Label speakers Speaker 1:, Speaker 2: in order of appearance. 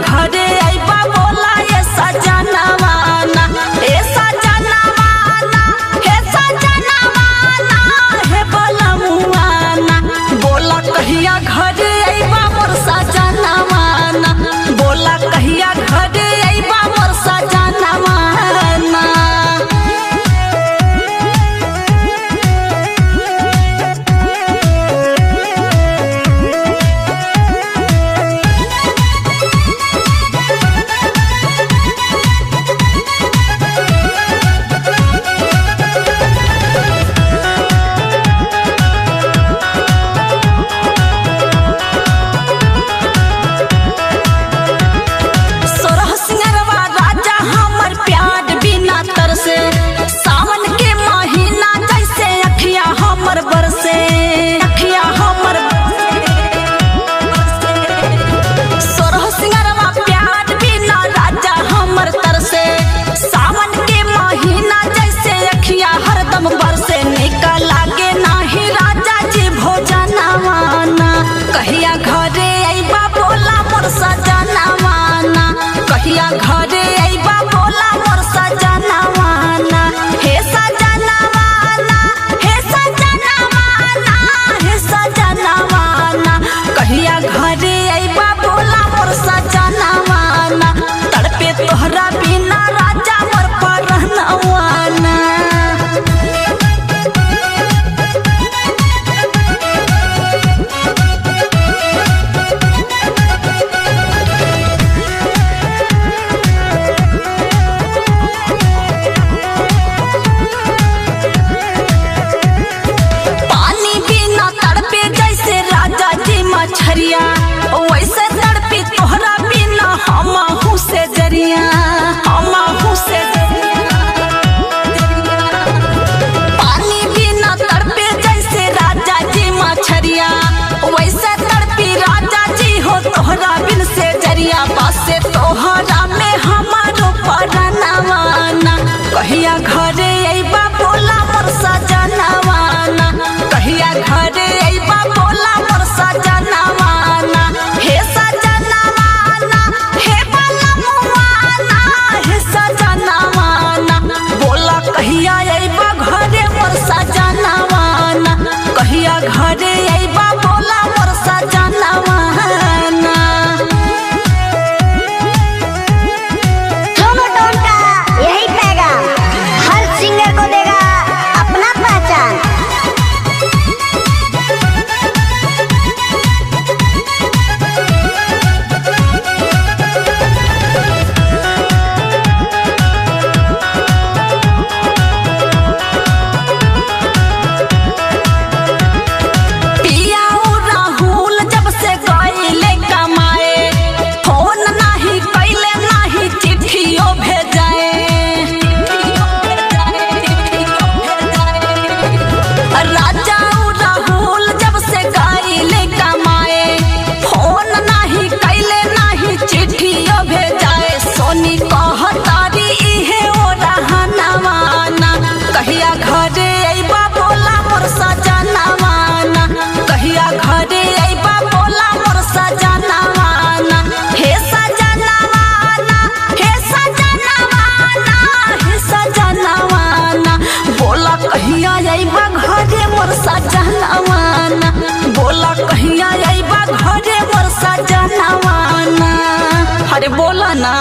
Speaker 1: घरे आइबा बोला ये सजनवाना, हे सजनवाना, हे सजनवाना, हे बलमुआना। बोला कहिया घरे आइबा मोर सजनवाना, बोला कहिया घरे आइबा मोर सजनवाना। सावन के महीना जैसे अखिया हमर बरसे, अखिया हमर सोरह सिंगरवा प्यार बिना राजा हमर तरसे। सावन के महीना जैसे अखिया हरदम बरसे, निकल लागे नाही राजा जी भोजनवाना। कहिया घरे आइबा बोला मोर सजनवाना, कहिया घरे आइबा बोला मोर सजनवाना। हे सजनवाना, हे सजनवाना, हे सजनवाना, कहिया घरे आइबा बोला मोर सजनवाना। तड़पे तोहरा बिना राजा मोर परनवाना। मछरिया वैसे तड़पी तोहरा बिना हमहू से जरिया, हमहू से पानी बिना तड़पे जैसे राजा जी मछरिया, वैसे तड़पी राजा जी हो तोहरा बिन से जरिया। बसे तोहरा में हमारो परनवाना, कहिया घरे आइबा बोला मोर सजनवाना, कहिया घरे आइबा बोला मोर सजनवाना। हे सजनवाना, हे बलमुआना, हे सजनवाना, बोला कहिया आइबा घरे मोर सजनवाना, कहिया घरे आइबा बोला मोर सजनवाना।
Speaker 2: दोनों टोन का यही पैगाम हर सिंगर को देगा अपना पहचान। कहिया घरे आइबा बोला मोर सजनवाना, कहिया घरे आइबा बोला मोर सजनवाना। हे सजनवाना, हे सजनवाना, हे सजनवाना, बोला कहिया आइबा घरे मोर सजनवाना, बोला कहिया आइबा घरे मोर सजनवाना। अरे बोला ना।